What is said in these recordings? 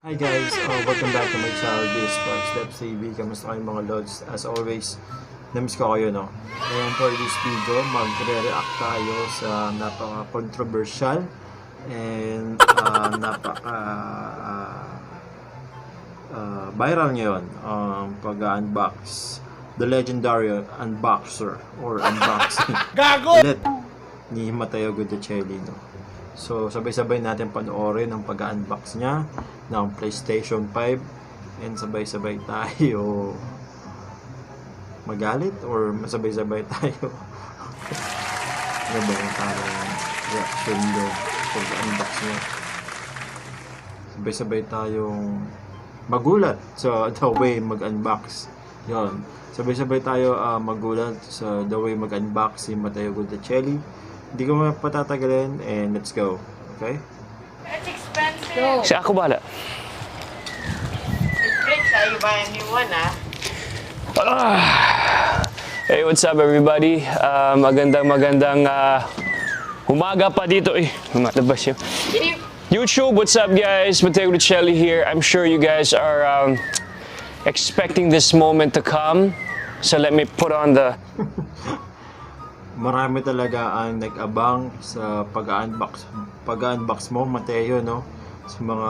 Hi guys, welcome back to my channel. This is coricsdefz. Kamusta kayo mga lods? As always, namiss ko kayo, no? And for this video, magre-react tayo sa napaka-controversial and viral ngayon pag-unbox. The legendary unboxer or unboxing ulit ni Matteo Guidecellis, no? So, sabay-sabay natin panoorin ang pag-unbox niya ng PlayStation 5 and sabay-sabay tayo magalit or masabay-sabay tayo ano ba yung parang reaction nyo pag-unbox niya. Sabay-sabay tayong magulat sa the way mag-unbox. Yun. Sabay-sabay tayo magulat sa the way mag-unbox si Matteo Guidecellis. Hindi ko mapatatagalin and let's go. Okay? It's expensive. Si ako bala. It's rich, you buy a new one, Hey, what's up everybody? Magandang umaga pa dito eh. Lumalabas yun. YouTube, what's up guys? Matteo Guidecellis here. I'm sure you guys are expecting this moment to come. So let me put on the... Marami talaga ang nag-abang sa pag-unbox mo, Matteo, no? Sa mga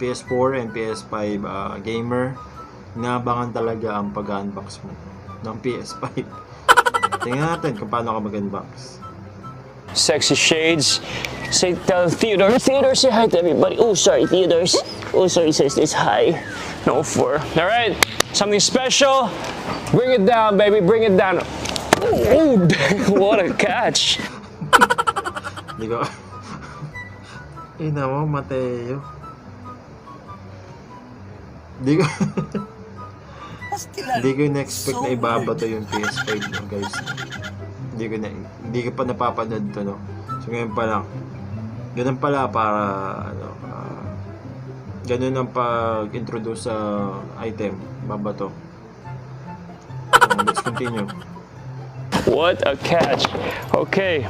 PS4 and PS5 gamer, naabangan talaga ang pag-unbox mo ng PS5. Tingnan natin kung paano ka mag-unbox. Sexy shades. Say, tell Theodore. Theodore, say hi to everybody. Oh, sorry, Theodore. Oh, sorry, says this hi. No, for. All right, something special. Bring it down, baby. Bring it down. Oh, what a catch! Hindi ko... Ina mo, Matteo. Hindi ko... Hindi ko na-expect na ibabato yung PS5 mo, guys. Hindi ko pa napapanood to, no? So ngayon pa lang. Ganun pala para, ganun ang pag-introduce sa item, babato. Let's continue. What a catch. Okay.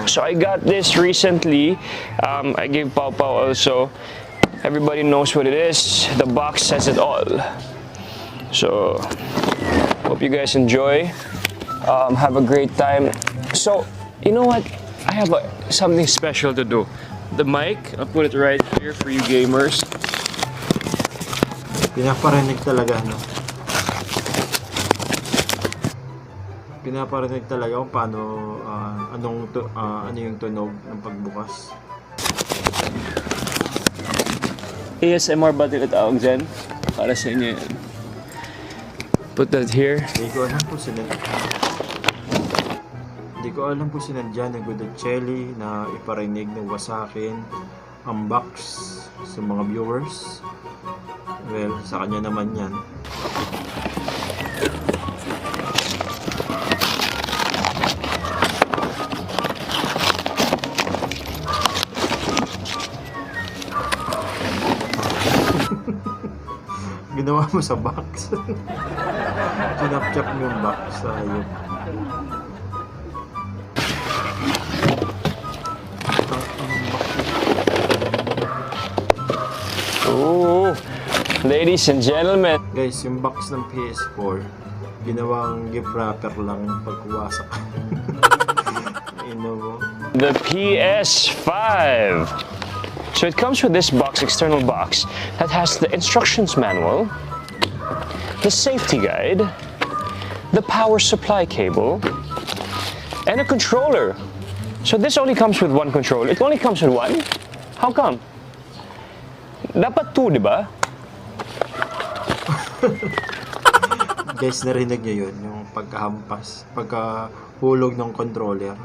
So I got this recently. I gave Pau Pau also. Everybody knows what it is. The box says it all. So, hope you guys enjoy. Have a great time. So, you know what? I have something special to do. The mic, I'll put it right here for you gamers. Pinaparinig talaga, no? Pinaparinig talaga kung paano, ano yung tunog ng pagbukas. ASMR ba tinatawag dyan? Para sa inyo yan. Put that here. Hindi ko alam po sinadya ng Guidecellis na iparinig ng wasakin ang box sa mga viewers. Well, sa kanya naman yan. Ginawa mo sa box. Sinapchap mo yung box sa ayun. Oh, ladies and gentlemen. Guys, yung box ng PS4, ginawang gift wrapper lang pagwasak. The PS5. So it comes with this box, external box, that has the instructions manual, the safety guide, the power supply cable, and a controller. So this only comes with one controller. It only comes with one? How come? Dapat two, di ba? Guys, narinig nyo yun, yung pagkahulog ng controller.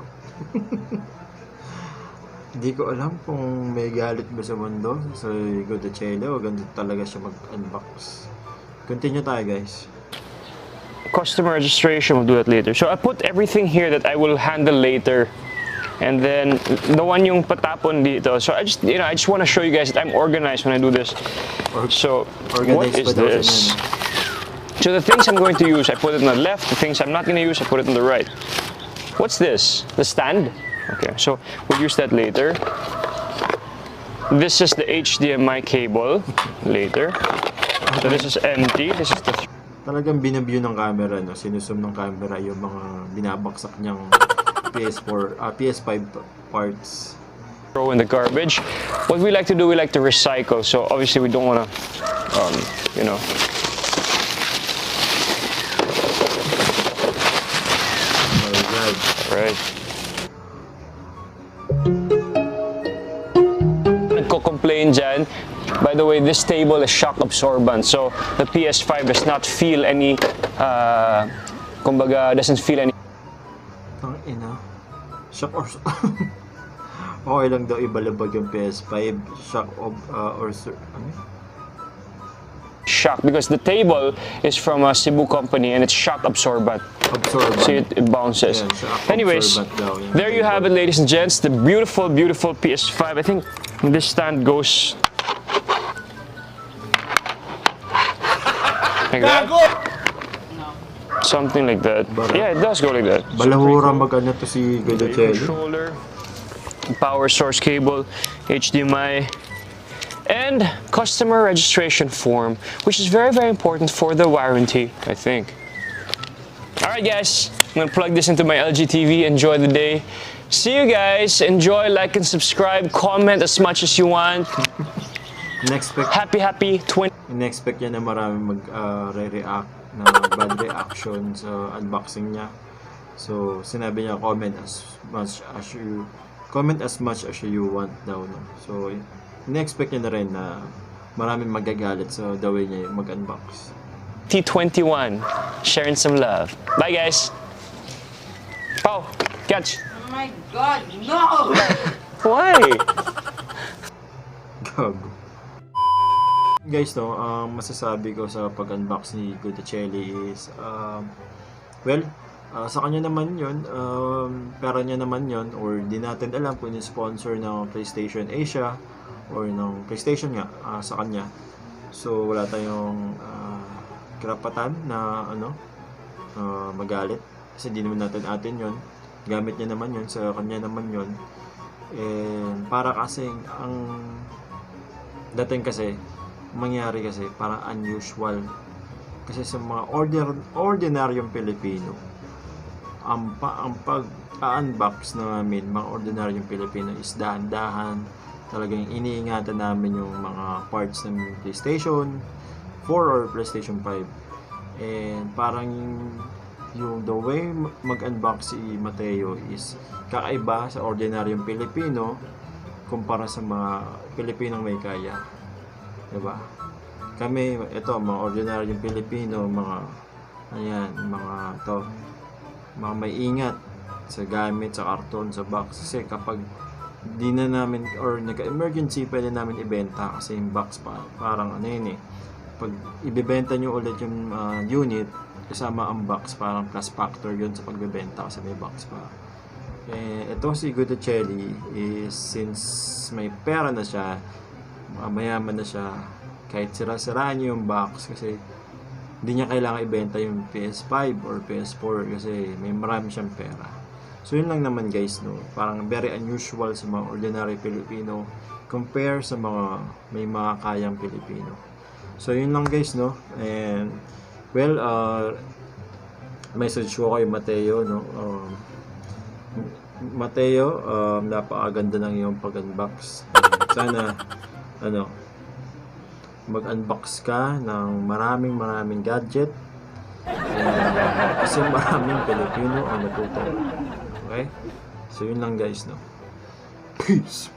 Hindi ko alam kung may galit ba sa mundo sa Guidecellis o ganito talaga siya mag-unbox. Continue tayo, guys. Customer registration, we'll do that later. So I put everything here that I will handle later. And then the one yung patapon dito. So I just want to show you guys that I'm organized when I do this. So what is this? So the things I'm going to use, I put it on the left. The things I'm not going to use, I put it on the right. What's this? The stand? Okay, so we'll use that later. This is the HDMI cable later. So this is empty. This is the Talagang binabview ng camera, no? Sinusum ng camera yung mga binabaksak niyang PS5 parts. throw in the garbage. What we like to do, we like to recycle. So obviously we don't want to, you know. Right. Nagko-complain dyan. By the way, this table is shock absorbent, so the PS5 does not feel any, kumbaga, doesn't feel any. Ang ina. Shock or okay lang daw ibalabag yung PS5. Shock or ano? Shock, because the table is from a Cebu company and it's shock absorbent. Absorbent. So it bounces. Yeah, shock Anyways, absorbent daw yung there you table. have it, ladies and gents. The beautiful, beautiful PS5. I think this stand goes like that. Something like that. Yeah, it does go like that. Balahura mag-ano to si Guidecellis. Controller, power source cable, HDMI, and customer registration form, which is very, very important for the warranty, I think. Alright guys, I'm gonna plug this into my LG TV. Enjoy the day. See you guys. Enjoy, like, and subscribe. Comment as much as you want. In-expect Happy 20. in-expect niya na marami mag-react na bad reaction sa unboxing niya. So, sinabi niya comment as much as you want daw, no? So, in-expect niya na rin na maraming magagalit sa the way niya mag-unbox. T21, sharing some love. Bye guys. Pau, catch. Oh my God, no! Why? Gago. Guys, no, masasabi ko sa pag-unbox ni Guidecellis is, well, sa kanya naman yun, pera niya naman yun, or di natin alam kung yung sponsor ng PlayStation Asia, or ng PlayStation nga, sa kanya. So, wala tayong karapatan na, magalit. Kasi di naman natin atin yun. Gamit niya naman yun, sa kanya naman yun. And, para kasing, ang dating kasi, mangyari kasi parang unusual kasi sa mga ordinaryong Pilipino ang pag-unbox namin mga ordinaryong Pilipino is dahan-dahan, talagang iniingatan namin yung mga parts ng PlayStation 4 or PlayStation 5, and parang yung the way mag-unbox si Matteo is kakaiba sa ordinaryong Pilipino kumpara sa mga Pilipinong may kaya. Diba? Kami, ito, mga ordinaryong Pilipino, mga may ingat sa gamit, sa karton, sa box. Kasi kapag di na namin, or nag-emergency, pwede namin ibenta kasi yung box parang ano yun eh. Pag ibibenta nyo ulit yung unit, kasama ang box, parang plus factor yun sa pagbibenta kasi may box pa. Ito si Guidecellis is, since may pera na siya, mayaman na siya, kahit sira-siraan niyo yung box kasi hindi niya kailangan ibenta yung PS5 or PS4 kasi may marami siyang pera. So yun lang naman guys, no, parang very unusual sa mga ordinary Pilipino compare sa mga may mga kayang Pilipino. So yun lang guys, no, and well, message ko kay Matteo, no, Matteo, napakaganda ng iyong pag-unbox. Sana mag-unbox ka ng maraming gadget, kasi maraming Pilipino ang natuto. Okay? So yun lang guys, no. Peace!